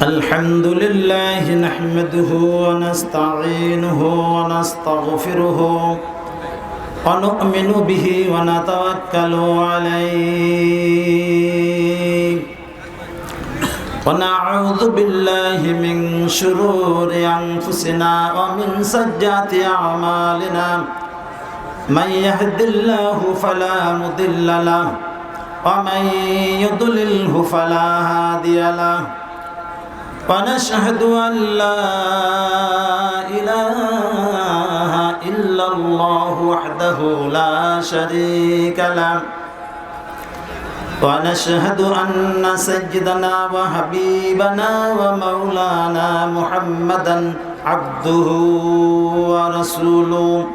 الحمد لله نحمده ونستعينه ونستغفره ونؤمن به ونتوكل عليه ونعوذ بالله من شرور أنفسنا ومن سيئات أعمالنا من يهد الله فلا مضل له ومن يضلله فلا هادي له ونشهد أن لا إله إلا الله وحده لا شريك له ونشهد أن سيدنا وحبيبنا ومولانا محمدا عبده ورسوله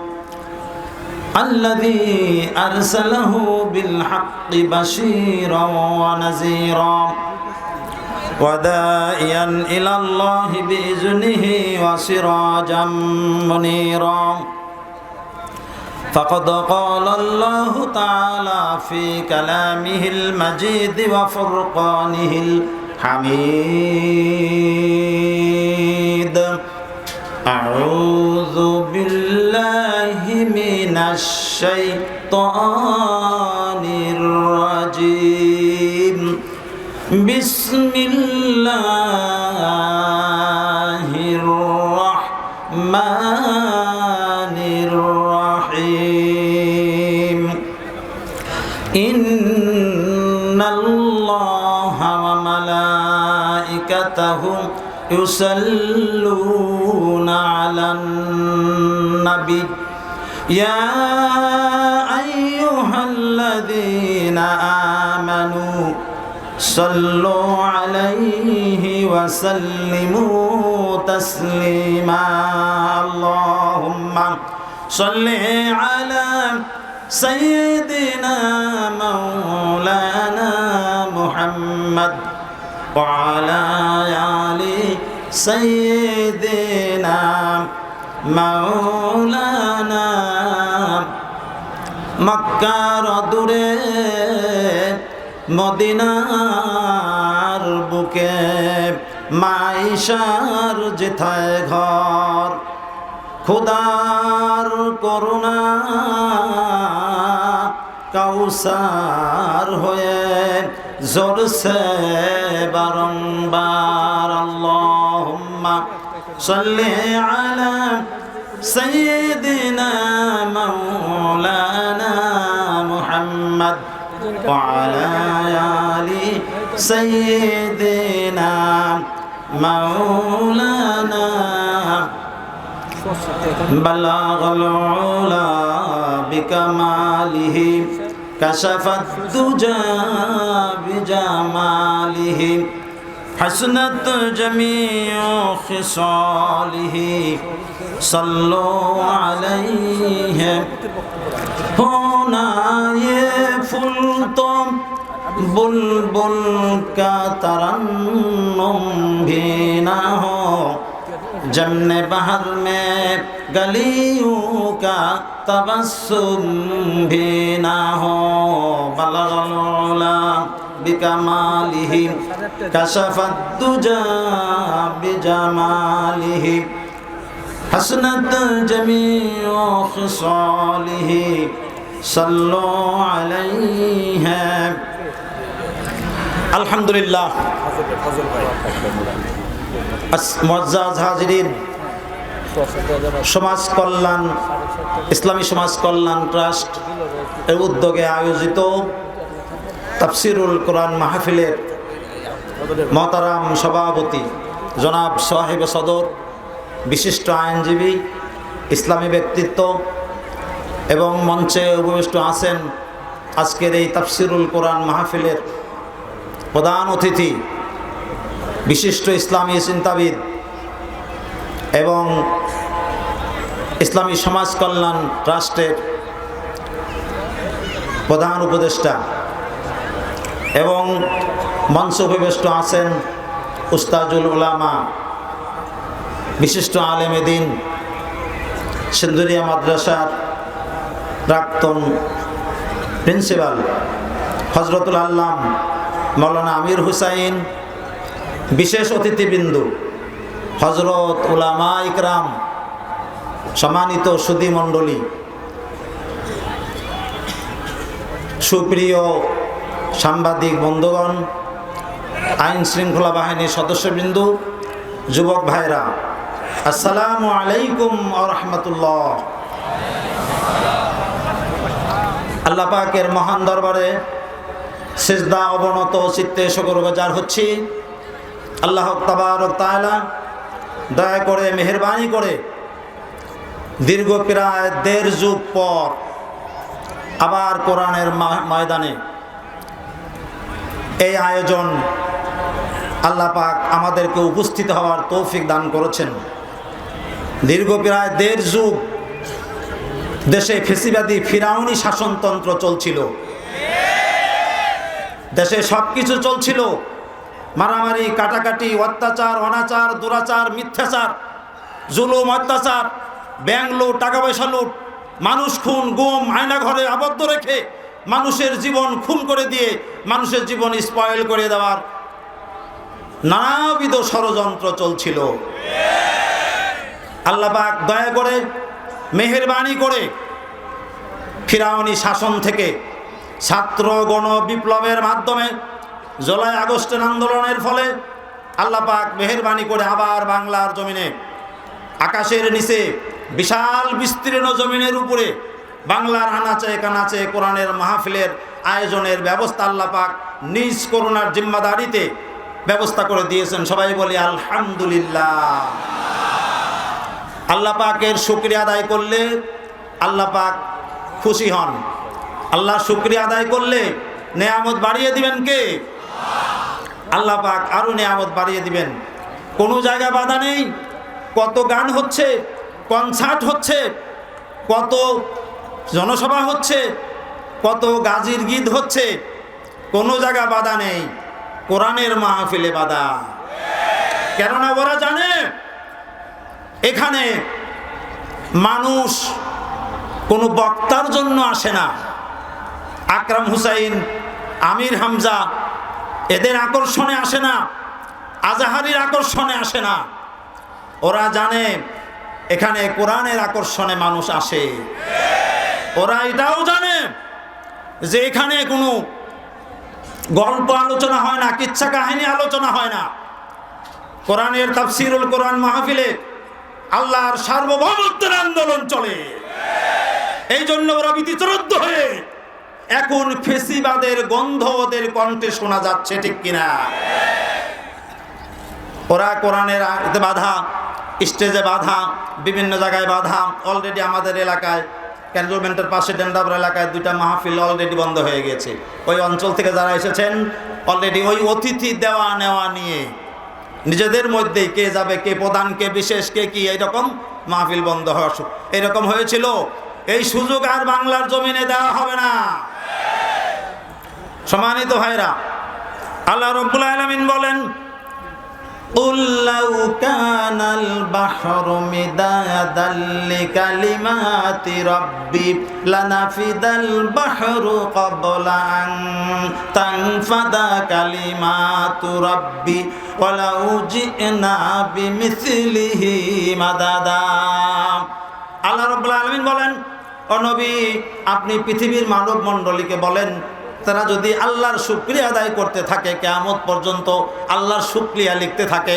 الذي أرسله بالحق بشيرا ونذيرا وداعيا إلى الله بإذنه وسراجا منيرا فقد قال الله تعالى في كلامه المجيد وفرقانه الحميد أعوذ بالله من الشيطان الرجيم بسم الله الرحمن الرحيم إن الله وملائكته يصلون على النبي يا أيها الذين آمنوا صلوا عليه وسلموا تسليما اللهم صل على سيدنا مولانا محمد وعلى آل سيدنا مولانا মক্কার দূরে মদিনার বুকে মাইশার যেথায় ঘর খোদার করুণা কাউসার হয়ে ঝরছে বারংবার আল্লাহুম্মা সাল্লি আলা সাইয়্যিদিনা মাওলানা মুহাম্মদ وعلى آل سيدنا مولانا بلغ العلا بكماله كشف الدجى بجماله حسنت جميع خصاله صلوا عليه होना ये फूल तो बुलबुल का तरन्नुम भी ना हो जमने बहर में गलियों का तबस्सुम भी ना हो बलगल उला बिकमालिही कशफत दुजा बिजमालिही हसनत जमीओ खिसालिही सल्लो अलैहि अल्हम्दुलिल्लाह मुअज्जाज हाजिरीन সমাজ কল্যাণ ইসলামী সমাজ কল্যাণ ট্রাস্ট এর উদ্যোগে আয়োজিত তাফসিরুল কোরআন মাহফিলের মহতারাম সভাপতি জনাব সাহেব সদর বিশিষ্ট আইনজীবী ইসলামী ব্যক্তিত্ব এবং মঞ্চে উপবিষ্ট আছেন আজকের এই তাফসিরুল কোরআন মাহফিলের প্রধান অতিথি বিশিষ্ট ইসলামী চিন্তাবিদ এবং ইসলামী সমাজ কল্যাণ ট্রাস্টের প্রধান উপদেষ্টা এবং মঞ্চে উপবিষ্ট আছেন উস্তাজুল উলামা বিশিষ্ট আলেম দ্বীন সিন্ধুরিয়া মাদ্রাসার প্রাক্তন প্রিন্সিপাল হজরতুল আল্লাম মৌলানা আমির হুসাইন, বিশেষ অতিথিবৃন্দু, হজরত উলামা ইকরাম, সম্মানিত সুধী মণ্ডলী, সুপ্রিয় সাংবাদিক বন্ধুগণ, আইন শৃঙ্খলা বাহিনীর সদস্যবৃন্দু, যুবক ভাইরা, আসসালামু আলাইকুম ওয়া রাহমাতুল্লাহ। আল্লাহ পাকের মহান দরবারে সিজদা অবনত চিত্তে শুকরগুজার হচ্ছি। আল্লাহ তাবারক তাআলা দয়া করে মেহেরবানি করে দীর্ঘ প্রায় ১.৫ যুগ পর আবার কোরআনের ময়দানে এই আয়োজন আল্লাহ পাক আমাদেরকে উপস্থিত হওয়ার তৌফিক দান করেছেন। দীর্ঘ প্রায় ১.৫ যুগ দেশে ফেসিবাদী ফিরাউনি শাসনতন্ত্র চলছিল, দেশে সব কিছু চলছিল, মারামারি, কাটাকাটি, অত্যাচার, অনাচার, দুরাচার, মিথ্যাচার, জুলুম, অত্যাচার, ব্যাংক লুট, টাকা পয়সা লুট, মানুষ খুন, গুম, আয়না ঘরে আবদ্ধ রেখে মানুষের জীবন খুন করে দিয়ে মানুষের জীবন স্পয়েল করে দেওয়ার নানাবিধ ষড়যন্ত্র চলছিল। আল্লাহ পাক দয়া করে মেহেরবানি করে ফিরাউনি শাসন থেকে ছাত্র গণ বিপ্লবের মাধ্যমে জুলাই আগস্টের আন্দোলনের ফলে আল্লাহ পাক মেহেরবানি করে আবার বাংলার জমিনে, আকাশের নিচে বিশাল বিস্তীর্ণ জমিনের উপরে বাংলার আনাচে কানাচে কোরআনের মাহফিলের আয়োজনের ব্যবস্থা আল্লাহ পাক নিজ করুণার জিম্মাদারিতে ব্যবস্থা করে দিয়েছেন। সবাই বলি আলহামদুলিল্লাহ। আল্লাহ পাকের শুকরিয়া আদায় করলে আল্লাহ পাক খুশি হন। আল্লাহ শুকরিয়া আদায় করলে নেয়ামত বাড়িয়ে দিবেন কে? আল্লাহ পাক আরো নেয়ামত বাড়িয়ে দিবেন। কোনো জায়গায় বাধা নেই। কত গান হচ্ছে, কনসার্ট হচ্ছে, কত জনসভা হচ্ছে, কত গাজির গীত হচ্ছে, কোনো জায়গা বাধা নেই। কোরআনের মাহফিলে বাধা। কেননা ওরা জানে এখানে মানুষ কোনো বক্তার জন্য আসে না। আকরাম হুসাইন, আমির হামজা এদের আকর্ষণে আসে না, আজাহারির আকর্ষণে আসে না। ওরা জানে এখানে কোরআনের আকর্ষণে মানুষ আসে। ওরা এটাও জানে যে এখানে কোনো গল্প আলোচনা হয় না, কিচ্ছা কাহিনী আলোচনা হয় না। কোরআনের তাফসিরুল কোরআন মাহফিলে আল্লাহর সার্বভৌমত্বের আন্দোলন চলে। এই জন্য ওরা বিতিচরদ্ধ হয়ে এখন ফেসিবাদের গন্ধ ওদের কণ্ঠে শোনা যাচ্ছে, ঠিক কিনা? ওরা কোরআনের বাধা, স্টেজে বাধা, বিভিন্ন জায়গায় বাধা। অলরেডি আমাদের এলাকায় ক্যান্টনমেন্টের পাশে ডেন্ডাবর এলাকায় 2টা মাহফিল অলরেডি বন্ধ হয়ে গেছে। ওই অঞ্চল থেকে যারা এসেছেন অলরেডি ওই অতিথি দেওয়া নেওয়া নিয়ে নিজেদের মধ্যেই কে যাবে, কে প্রধান, কে বিশেষ, কে কি, এইরকম মাহফিল বন্ধ হওয়া এরকম হয়েছিল। এই সুযোগ আর বাংলার জমিনে দেওয়া হবে না। সম্মানিত ভাইরা, আল্লাহ রাব্বুল আলামিন বলেন, قُلْ لَوْ كَانَ الْبَحْرُ مِدَادًا لِكَلِمَاتِ رَبِّي لَنَفِدَ الْبَحْرُ قَبْلَ أَن تَنفَدَ كَلِمَاتُ رَبِّي وَلَوْ جِئْنَا بِمِثْلِهِ مَدَدًا। আল্লাহ রাব্বুল আলামিন বলেন, ও নবী, আপনি পৃথিবীর মানব মণ্ডলীকে বলেন, তারা যদি আল্লাহর শুকরিয়া আদায় করতে থাকে, কিয়ামত পর্যন্ত আল্লাহর শুকরিয়া লিখতে থাকে,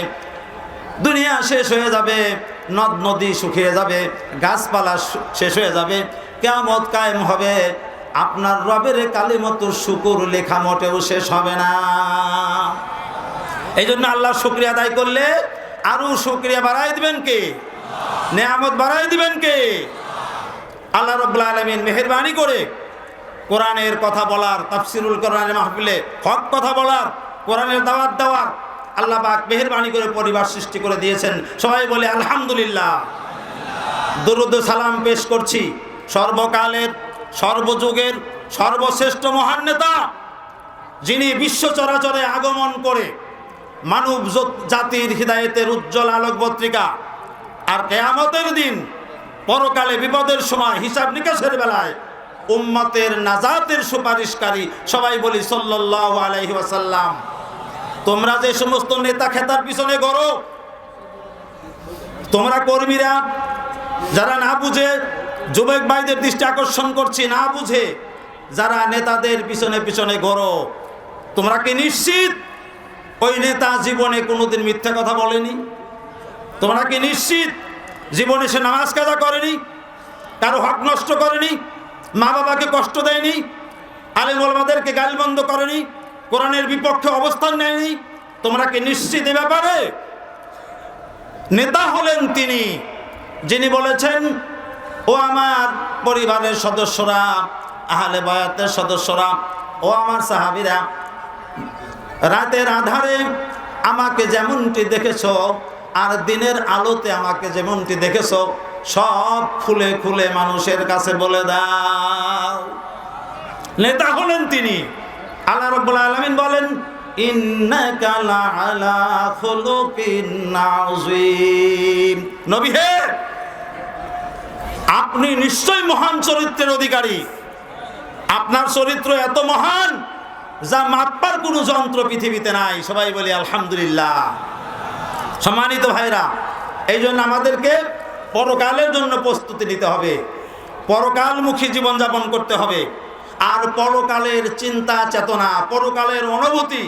দুনিয়া শেষ হয়ে যাবে, নদ নদী শুকিয়ে যাবে, গাছপালা শেষ হয়ে যাবে, কিয়ামত কায়েম হবে, আপনার রবের কালিমাতুর শুকর লেখা মোটেও শেষ হবে না। এই জন্য আল্লাহর শুকরিয়া আদায় করলে আরো শুকরিয়া বাড়াই দিবেন কে? নেয়ামত বাড়াই দিবেন কে? আল্লাহ রাব্বুল আলামিন মেহেরবানি করে কোরআনের কথা বলার, তাফসিরুল কোরআনের মাহফিলে হক কথা বলার, কোরআনের দাওয়াত দেওয়ার আল্লাহ পাক মেহেরবানি করে পরিবার সৃষ্টি করে দিয়েছেন। সবাই বলে আলহামদুলিল্লাহ। দরুদ সালাম পেশ করছি সর্বকালের, সর্বযুগের সর্বশ্রেষ্ঠ মহান নেতা, যিনি বিশ্ব চরাচরে আগমন করে মানব জাতির হৃদায়তের উজ্জ্বল আলোক পত্রিকা, আর কিয়ামতের দিন পরকালে বিপদের সময় হিসাব নিকাশের বেলায় উম্মতের নাজাতের সুপারিশকারী। সবাই বলি সাল্লাল্লাহু আলাইহি ওয়াসাল্লাম। তোমরা যে সমস্ত নেতা খেতার পিছনে গড়ো, তোমরা কর্মীরা যারা না বুঝে, যুবক ভাইদের দৃষ্টি আকর্ষণ করছি, না বুঝে যারা নেতাদের পিছনে পিছনে গড়ো, তোমরা কি নিশ্চিত ওই নেতা জীবনে কোনোদিন মিথ্যা কথা বলেনি? তোমরা কি নিশ্চিত জীবনে সে নামাজ কাজা করেনি, কারো হক নষ্ট করেনি, মা বাবাকে কষ্ট দেয়নি, আলেম ওলামাদেরকে গালমন্দ করেনি, কোরআনের বিপক্ষে অবস্থান নেয়নি? তোমরা কি নিশ্চিত এ ব্যাপারে? নেতা হলেন তিনি যিনি বলেছেন, ও আমার পরিবারের সদস্যরা, আহলে বায়াতের সদস্যরা, ও আমার সাহাবীরা, রাতের আধারে আমাকে যেমনটি দেখেছো আর দিনের আলোতে আমাকে যেমনটি দেখেছো, সব খুলে খুলে মানুষের কাছে বলে দাও। নেতা হলেন তিনি। আল্লাহ রাব্বুল আলামিন বলেন, ইন্নাকা লাআলা খুলুকিন আযীম। নবী হে, আপনি নিশ্চয় মহান চরিত্রের অধিকারী। আপনার চরিত্র এত মহান যা মাপবার কোনো যন্ত্র পৃথিবীতে নাই। সবাই বলি আলহামদুলিল্লাহ। সম্মানিত ভাইরা, এই জন্য আমাদেরকে পরকালের জন্য প্রস্তুতি নিতে হবে, পরকালমুখী জীবনযাপন করতে হবে। আর পরকালের চিন্তা চেতনা, পরকালের অনুভূতি,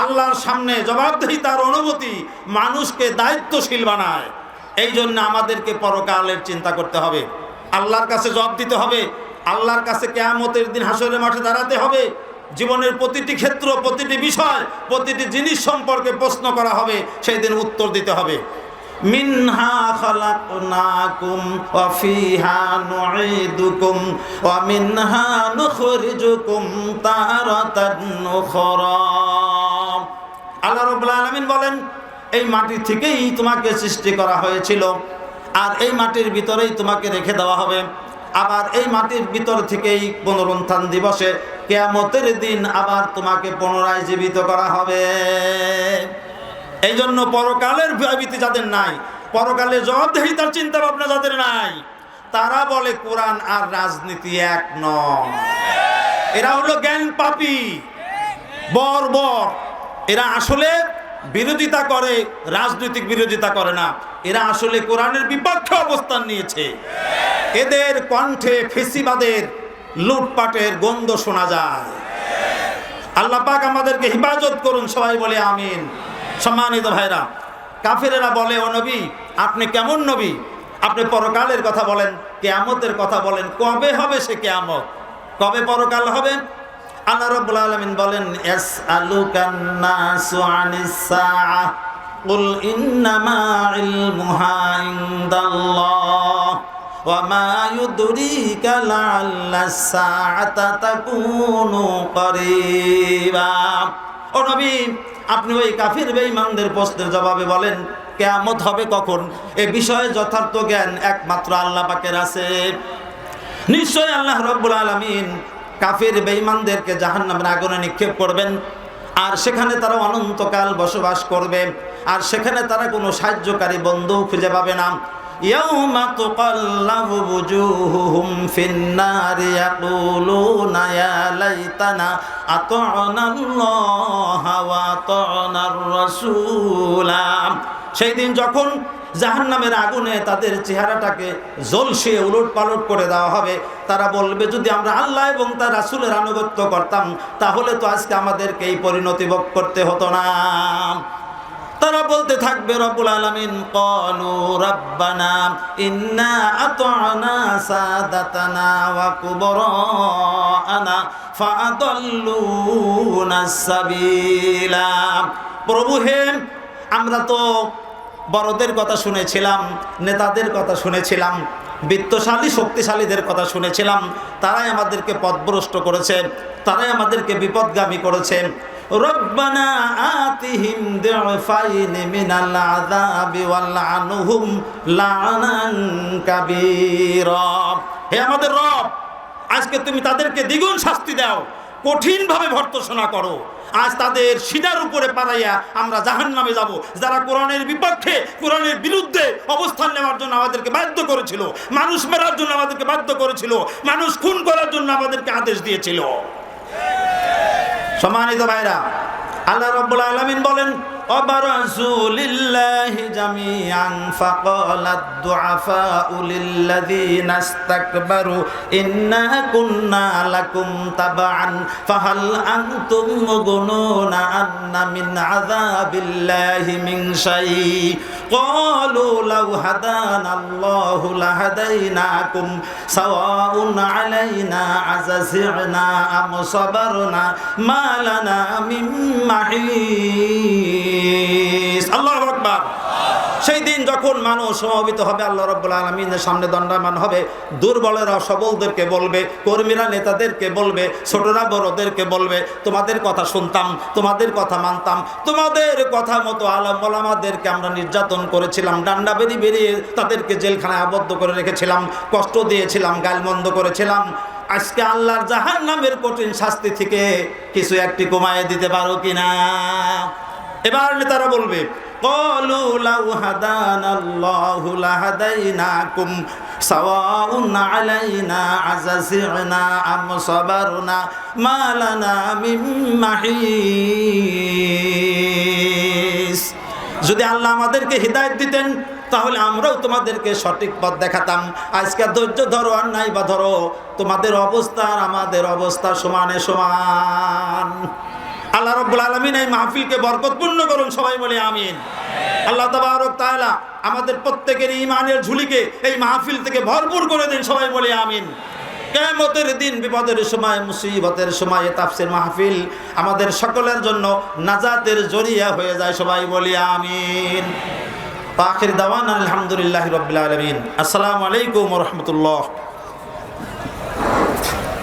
আল্লাহর সামনে জবাবদিহিতার অনুভূতি মানুষকে দায়িত্বশীল বানায়। এই জন্য আমাদেরকে পরকালের চিন্তা করতে হবে, আল্লাহর কাছে জবাব দিতে হবে, আল্লাহর কাছে কিয়ামতের দিন হাসরের মাঠে দাঁড়াতে হবে। জীবনের প্রতিটি ক্ষেত্র, প্রতিটি বিষয়, প্রতিটি জিনিস সম্পর্কে প্রশ্ন করা হবে, সেই দিন উত্তর দিতে হবে। মিনহা খালাকনাকুম ওয়া ফিহা নুঈদুকুম ওয়া মিনহা নুখরিজুকুম তারাতান উখরা। আল্লাহ রাব্বুল আলামিন বলেন, এই মাটি থেকেই তোমাকে সৃষ্টি করা হয়েছিল, আর এই মাটির ভিতরেই তোমাকে রেখে দেওয়া হবে। আবার এই মাটির ভিতর থেকেই পুনরুত্থান দিবসে কিয়ামতের দিন আবার তোমাকে পুনরায় জীবিত করা হবে। এই জন্য পরকালের ভয়ভীতি যাদের নাই, পরকালের জবাবদিহিতার চিন্তা ভাবনা যাদের নাই, তারা বলে কোরআন আর রাজনীতি এক নয়। এরা হলো জ্ঞান পাপী, বর্বর। এরা আসলে বিরোধিতা করে, রাজনৈতিক বিরোধিতা করে না। এরা আসলে কোরআনের বিপক্ষে অবস্থান নিয়েছে। এদের কণ্ঠে ফেসিবাদের, লুটপাটের গন্ধ শোনা যায়। আল্লাহ পাক আমাদেরকে হিফাজত করুন। সবাই বলে আমিন। সম্মানিত ভাইরা, কাফেরেরা বলে, ও নবী, আপনি কেমন নবী? আপনি পরকালের কথা বলেন, কিয়ামতের কথা বলেন, কবে হবে সে কিয়ামত? কবে পরকাল হবে? আল্লাহ রাব্বুল আলামিন বলেন, ইয়াসআলুকান নাসু আনিস সাআহ কুল ইন্নামা ইলমুহা ইনদাল্লাহ ওয়া মা ইউদরিকা লাআল্লাস সাআতা তাকুনু করিবা। ও নবী, আপনি ওই কাফির বেঈমানদের প্রশ্নের জবাবে বলেন, কিয়ামত হবে কখন? এ বিষয়ে যথার্থ জ্ঞান একমাত্র আল্লাহ পাকের আছে। নিশ্চয় আল্লাহ রাব্বুল আলামিন কাফির বেঈমানদেরকে জাহান্নামের আগুনে নিক্ষেপ করবেন, আর সেখানে তারা অনন্তকাল বসবাস করবে, আর সেখানে তারা কোনো সাহায্যকারী বন্ধু খুঁজে পাবে না। ইয়াউমা তুকাল্লাবু বুজুহুহুম ফিন্নারি ইয়াকুলুনা ইয়া লাইতানা আতা'নাল্লাহা ওয়া আতা'নার রাসূলা। সেই দিন যখন জাহান্নামের আগুনে তাদের চেহারাটাকে ঝলসিয়ে উলটপালট করে দেওয়া হবে, তারা বলবে, যদি আমরা আল্লাহ এবং তার রাসূলের আনুগত্য করতাম তাহলে তো আজকে আমাদেরকে এই পরিণতি ভোগ করতে হতো না। তারা বলতে থাকবে, রব্বুল আলামিন ক্বালু রাব্বানা ইন্না আতা'না সাদাতানা ওয়া কুবরা'ানা ফাআদাল্লুনাস সাবিলা। প্রভু হে, আমরা তো বড়দের কথা শুনেছিলাম, নেতাদের কথা শুনেছিলাম, বিত্তশালী শক্তিশালীদের কথা শুনেছিলাম, তারাই আমাদেরকে পথভ্রষ্ট করেছে, তারাই আমাদেরকে বিপদগামী করেছে। রব্বানা আতিহিম দি'ফাইনি মিনাল আযাবি ওয়ালআনহুম লা'নান কাবীরা। হে আমাদের রব, আজকে তুমি তাদেরকে দ্বিগুণ শাস্তি দাও, কঠিনভাবে ভর্ৎসনা করো। আজ তাদের সিনার উপরে পাড়াইয়া আমরা জাহান্নামে যাব। যারা কোরআনের বিপক্ষে, কোরআনের বিরুদ্ধে অবস্থান নেওয়ার জন্য আমাদেরকে বাধ্য করেছিল, মানুষ মেরার জন্য আমাদেরকে বাধ্য করেছিল, মানুষ খুন করার জন্য আমাদেরকে আদেশ দিয়েছিল। সম্মানিত ভাইরা, আল্লাহ রাব্বুল আলামিন বলেন, وبرزوا لله جميعا فقال الضعفاء للذين استكبروا إنا كنا لكم تبعا فهل أنتم مغنون عنا من عذاب الله من شيء قالوا لو هدانا الله لهديناكم سواء علينا أجزعنا أم صبرنا ما لنا من محيص। আল্লাহু আকবার। সেই দিন যখন মানুষ সমবেত হবে, আল্লাহ রাব্বুল আলামিনের সামনে দণ্ডায়মান হবে, দুর্বলেরা সবলদেরকে বলবে, কর্মীরা নেতাদেরকে বলবে, ছোটরা বড়দেরকে বলবে, তোমাদের কথা শুনতাম, তোমাদের কথা মানতাম, তোমাদের কথা মতো আলেম ওলামাদেরকে আমরা নির্যাতন করেছিলাম, ডান্ডা বেরিয়ে তাদেরকে জেলখানায় আবদ্ধ করে রেখেছিলাম, কষ্ট দিয়েছিলাম, গালমন্দ করেছিলাম। আজকে আল্লাহর জাহান্নামের কঠিন শাস্তি থেকে কিছু একটি কমায় দিতে পারো কিনা? এবার নেতারা বলবে, قالوا لو هدانا الله لهديناكم سواء علينا أجزعنا أم صبرنا ما لنا من محيص। যদি আল্লাহ আমাদেরকে হিদায়াত দিতেন তাহলে আমরাও তোমাদেরকে সঠিক পথ দেখাতাম। আজকে ধৈর্য ধরো আর নাই বা ধরো, তোমাদের অবস্থা আর আমাদের অবস্থা সমানে সমান। আল্লাহ রাব্বুল আলামিন এই মাহফিলকে বরকতপূর্ণ করুন, সবাই বলে আমিন। আল্লাহ তাবারক তাআলা আমাদের প্রত্যেকের ঈমানের ঝুলিকে এই মাহফিল থেকে ভরপুর করে দিন, সবাই বলে আমিন। কিয়ামতের দিন বিপদের সময়, মুসিবতের সময় তাফসীর মাহফিল আমাদের সকলের জন্য নাজাতের জরিয়া হয়ে যায়, সবাই বলি আমিন। আখির দাওয়ানা আলহামদুলিল্লাহি রাব্বিল আলামিন। আসসালামু আলাইকুম ওয়া রাহমাতুল্লাহ।